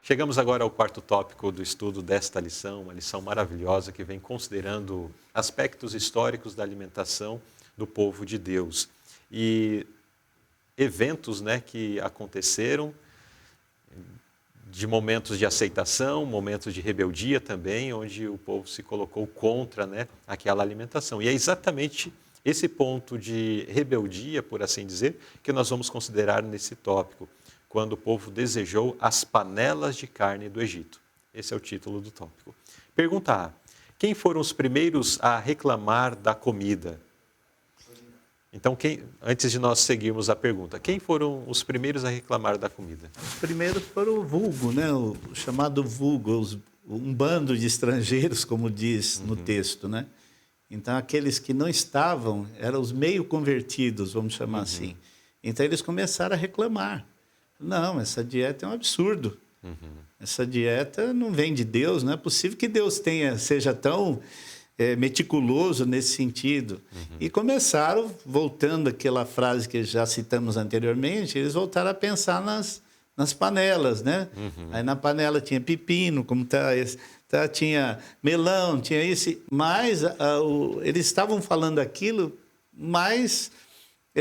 Chegamos agora ao quarto tópico do estudo desta lição, uma lição maravilhosa que vem considerando aspectos históricos da alimentação do povo de Deus e eventos, que aconteceram, de momentos de aceitação, momentos de rebeldia também, onde o povo se colocou contra, aquela alimentação. E é exatamente esse ponto de rebeldia, por assim dizer, que nós vamos considerar nesse tópico, quando o povo desejou as panelas de carne do Egito. Esse é o título do tópico. Pergunta A. Quem foram os primeiros a reclamar da comida? Então, antes de nós seguirmos a pergunta, quem foram os primeiros a reclamar da comida? Os primeiros foram o vulgo, o chamado vulgo, um bando de estrangeiros, como diz no texto, Então, aqueles que não estavam, eram os meio convertidos, vamos chamar assim. Então, eles começaram a reclamar. Não, essa dieta é um absurdo. Essa dieta não vem de Deus, não é possível que Deus seja tão meticuloso nesse sentido. E começaram, voltando àquela frase que já citamos anteriormente, eles voltaram a pensar nas panelas, Aí na panela tinha pepino, tinha melão, tinha isso, mas eles estavam falando aquilo mais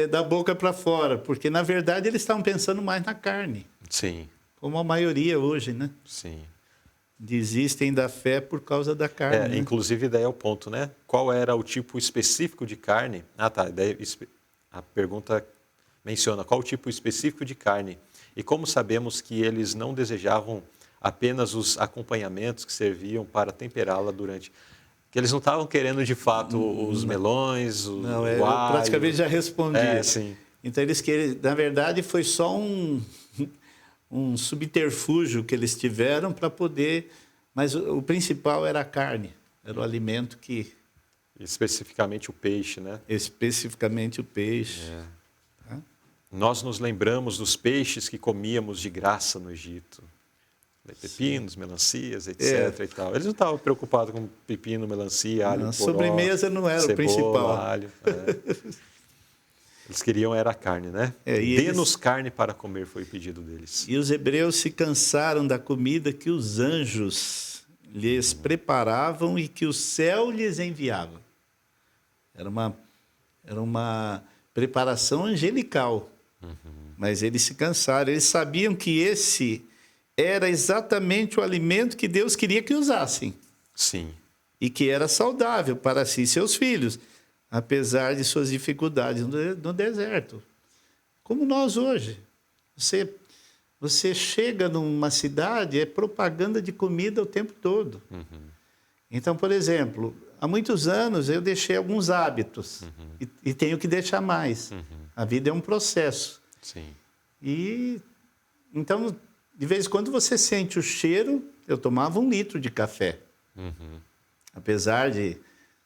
da boca para fora, porque na verdade eles estavam pensando mais na carne. Sim. Como a maioria hoje, Sim. Desistem da fé por causa da carne. Inclusive, daí é o ponto, Qual era o tipo específico de carne? Daí a pergunta menciona qual o tipo específico de carne. E como sabemos que eles não desejavam apenas os acompanhamentos que serviam para temperá-la durante... Que eles não estavam querendo, de fato, os melões, o alho. Eu praticamente já respondi. Sim. Então, na verdade, foi só um subterfúgio que eles tiveram para poder... Mas o principal era a carne, era o alimento que... Especificamente o peixe, Especificamente o peixe. Nós nos lembramos dos peixes que comíamos de graça no Egito. Pepinos, melancias, etc. E tal. Eles não estavam preocupados com pepino, melancia, alho, poró, a sobremesa não era cebola, o principal. Alho. Eles queriam era a carne, Dê-nos carne para comer, foi o pedido deles. E os hebreus se cansaram da comida que os anjos lhes preparavam e que o céu lhes enviava. Era uma preparação angelical. Mas eles se cansaram. Eles sabiam que esse era exatamente o alimento que Deus queria que usassem. Sim. E que era saudável para si e seus filhos, apesar de suas dificuldades no deserto. Como nós hoje. Você chega numa cidade, é propaganda de comida o tempo todo. Então, por exemplo, há muitos anos eu deixei alguns hábitos e tenho que deixar mais. A vida é um processo. Sim. Então, de vez em quando você sente o cheiro, eu tomava 1 litro de café. Apesar de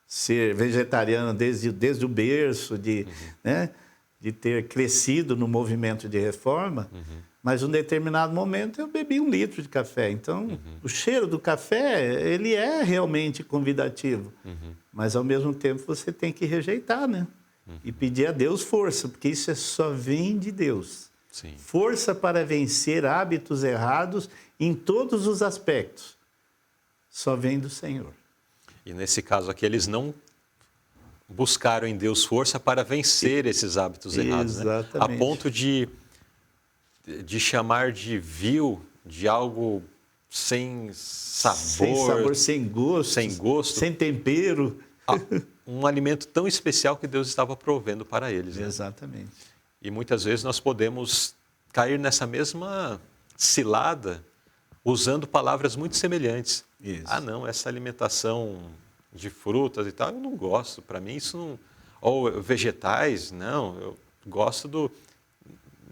ser vegetariano desde o berço, de ter crescido no movimento de reforma, mas em um determinado momento eu bebi 1 litro de café. Então, o cheiro do café, ele é realmente convidativo, mas ao mesmo tempo você tem que rejeitar, E pedir a Deus força, porque isso só vem de Deus. Sim. Força para vencer hábitos errados em todos os aspectos. Só vem do Senhor. E nesse caso aqui, eles não buscaram em Deus força para vencer esses hábitos errados. Exatamente. A ponto de chamar de vil, de algo sem sabor, sem gosto, sem tempero. Um alimento tão especial que Deus estava provendo para eles. Exatamente. E muitas vezes nós podemos cair nessa mesma cilada usando palavras muito semelhantes. Isso. Não, essa alimentação de frutas e tal, eu não gosto. Para mim isso não... Ou vegetais, não, eu gosto do...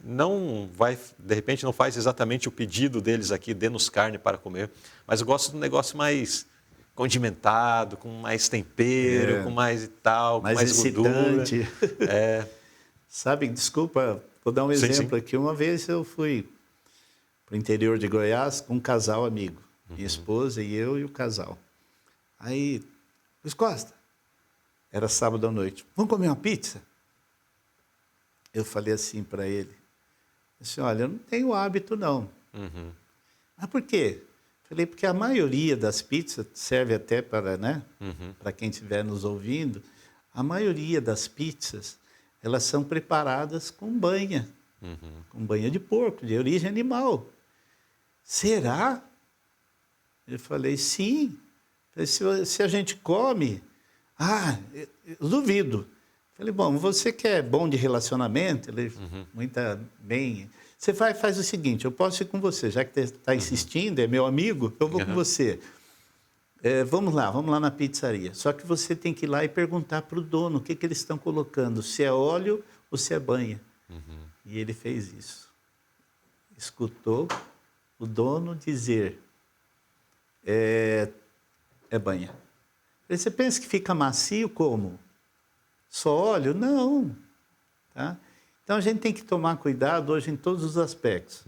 Não vai, de repente não faz exatamente o pedido deles aqui, dê-nos carne para comer, mas eu gosto de um negócio mais condimentado, com mais tempero, com mais e tal, mais com mais excitante. Gordura. Sabe, desculpa, vou dar um exemplo aqui. Uma vez eu fui para o interior de Goiás com um casal amigo, minha esposa e eu e o casal. Aí, Luiz Costa, era sábado à noite, vamos comer uma pizza? Eu falei assim para ele, assim, olha, eu não tenho hábito não, Ah, por quê? Falei, porque a maioria das pizzas, serve até para, né, para quem estiver nos ouvindo, a maioria das pizzas, elas são preparadas com banha de porco, de origem animal. Será? Eu falei, sim. Falei, se a gente come, eu duvido. Falei, bom, você que é bom de relacionamento, ele, muita bem. Você faz o seguinte, eu posso ir com você, já que está insistindo, é meu amigo, eu vou com você. Vamos lá na pizzaria. Só que você tem que ir lá e perguntar para o dono o que eles estão colocando, se é óleo ou se é banha. E ele fez isso. Escutou o dono dizer, é banha. Você pensa que fica macio como? Só óleo? Não. Tá? Então a gente tem que tomar cuidado hoje em todos os aspectos.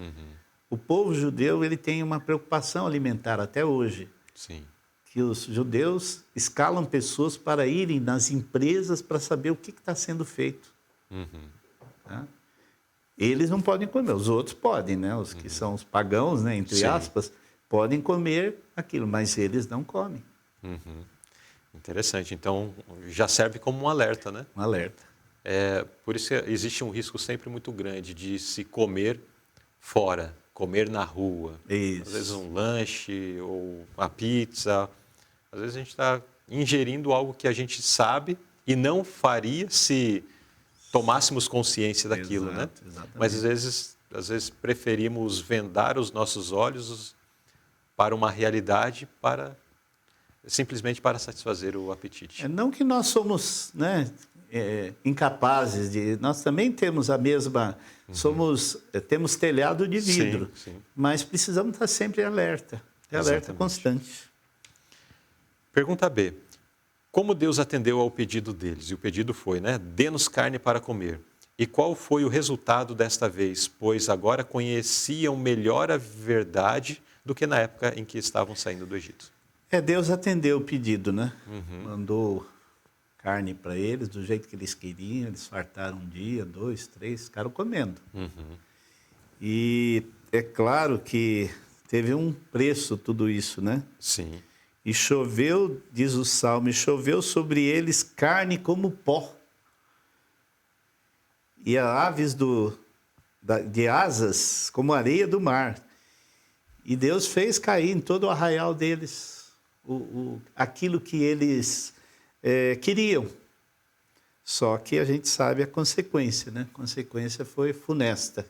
O povo judeu ele tem uma preocupação alimentar até hoje. Sim. Que os judeus escalam pessoas para irem nas empresas para saber o que está sendo feito. Tá? Eles não podem comer, os outros podem, né? Os que são os pagãos, né? Entre aspas, podem comer aquilo, mas eles não comem. Interessante. Então, já serve como um alerta, né? Um alerta. Por isso que existe um risco sempre muito grande de se comer fora, comer na rua. Isso. Às vezes um lanche ou uma pizza. Às vezes a gente está ingerindo algo que a gente sabe e não faria se tomássemos consciência daquilo, né? Exatamente. Mas às vezes preferimos vendar os nossos olhos para uma realidade simplesmente para satisfazer o apetite. Não que nós somos, né, incapazes de... Nós também temos a mesma... temos telhado de vidro, Sim. mas precisamos estar sempre alerta. Alerta constante. Pergunta B. Como Deus atendeu ao pedido deles? E o pedido foi, né? Dê-nos carne para comer. E qual foi o resultado desta vez? Pois agora conheciam melhor a verdade do que na época em que estavam saindo do Egito. Deus atendeu o pedido, né? Mandou carne para eles do jeito que eles queriam. Eles fartaram 1 dia, 2, 3, ficaram comendo. E é claro que teve um preço tudo isso, né? Sim. E choveu, diz o Salmo, e choveu sobre eles carne como pó. E aves de asas como areia do mar. E Deus fez cair em todo o arraial deles aquilo que eles queriam. Só que a gente sabe a consequência, né? A consequência foi funesta.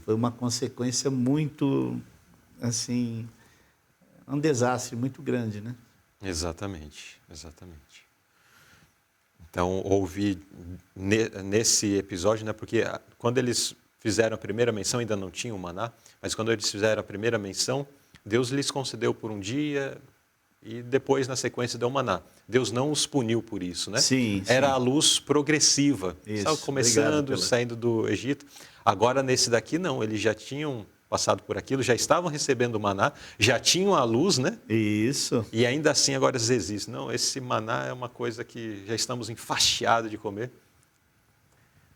Foi uma consequência muito, assim... um desastre muito grande, né? Exatamente. Então, houve nesse episódio, né, porque quando eles fizeram a primeira menção, ainda não tinha o maná, mas quando eles fizeram a primeira menção, Deus lhes concedeu por 1 dia e depois, na sequência, deu o maná. Deus não os puniu por isso, né? Sim. Era a luz progressiva. Estava começando, saindo do Egito. Agora, nesse daqui, não. Eles já tinham passado por aquilo, já estavam recebendo o maná, já tinham a luz, né? Isso. E ainda assim agora existe. Não, esse maná é uma coisa que já estamos enfastiados de comer.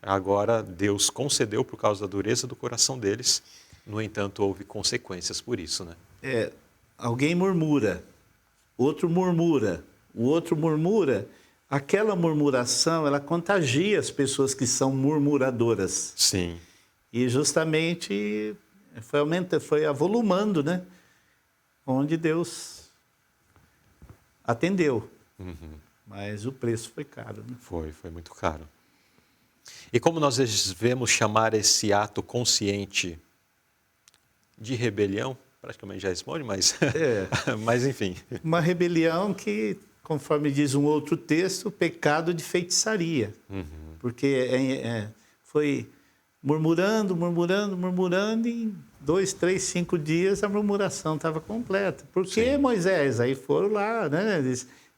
Agora Deus concedeu por causa da dureza do coração deles. No entanto, houve consequências por isso, né? Alguém murmura, outro murmura, o outro murmura. Aquela murmuração, ela contagia as pessoas que são murmuradoras. Sim. E justamente... foi avolumando, né? Onde Deus atendeu. Mas o preço foi caro, né? Foi muito caro. E como nós devemos chamar esse ato consciente de rebelião? Praticamente já responde, mas, mas enfim. Uma rebelião que, conforme diz um outro texto, pecado de feitiçaria. Porque foi... murmurando, e em 2, 3, 5 dias a murmuração estava completa. Por que, Moisés? Aí foram lá, né?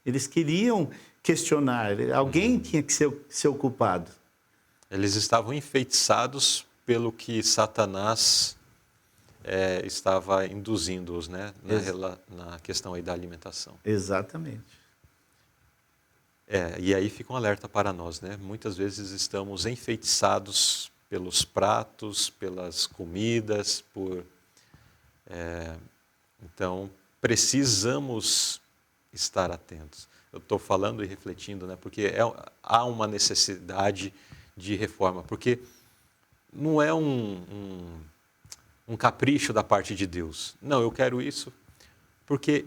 Eles queriam questionar, alguém tinha que ser o culpado. Eles estavam enfeitiçados pelo que Satanás estava induzindo-os, né? Na questão aí da alimentação. Exatamente. E aí fica um alerta para nós, né? Muitas vezes estamos enfeitiçados pelos pratos, pelas comidas, Então, precisamos estar atentos. Eu estou falando e refletindo, né? Porque há uma necessidade de reforma, porque não é um capricho da parte de Deus. Não, eu quero isso, porque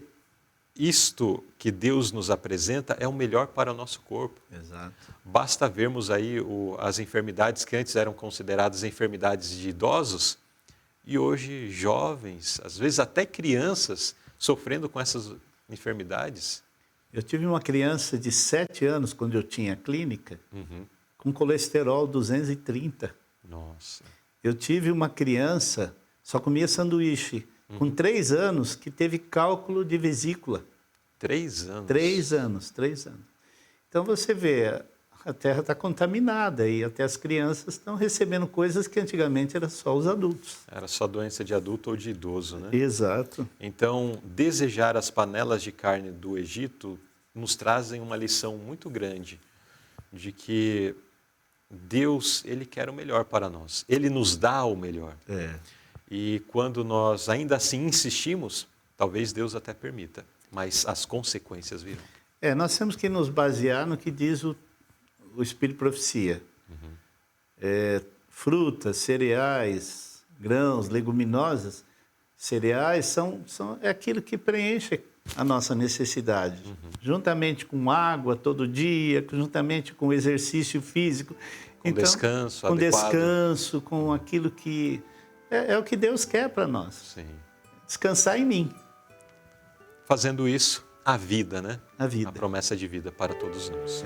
isto que Deus nos apresenta é o melhor para o nosso corpo. Exato. Basta vermos aí as enfermidades que antes eram consideradas enfermidades de idosos, e hoje jovens, às vezes até crianças, sofrendo com essas enfermidades. Eu tive uma criança de 7 anos, quando eu tinha clínica, com colesterol 230. Nossa. Eu tive uma criança, só comia sanduíche, com 3 anos, que teve cálculo de vesícula. 3 anos? 3 anos, 3 anos. Então você vê, a terra está contaminada e até as crianças estão recebendo coisas que antigamente era só os adultos. Era só doença de adulto ou de idoso, né? Exato. Então, desejar as panelas de carne do Egito nos trazem uma lição muito grande de que Deus, Ele quer o melhor para nós. Ele nos dá o melhor. E quando nós ainda assim insistimos, talvez Deus até permita, mas as consequências virão. Nós temos que nos basear no que diz o Espírito Profecia. Frutas, cereais, grãos, leguminosas. Cereais é aquilo que preenche a nossa necessidade. Juntamente com água todo dia, juntamente com exercício físico. Com descanso com adequado. descanso, com aquilo que... É o que Deus quer para nós. Sim. Descansar em mim. Fazendo isso, a vida, né? A vida. A promessa de vida para todos nós.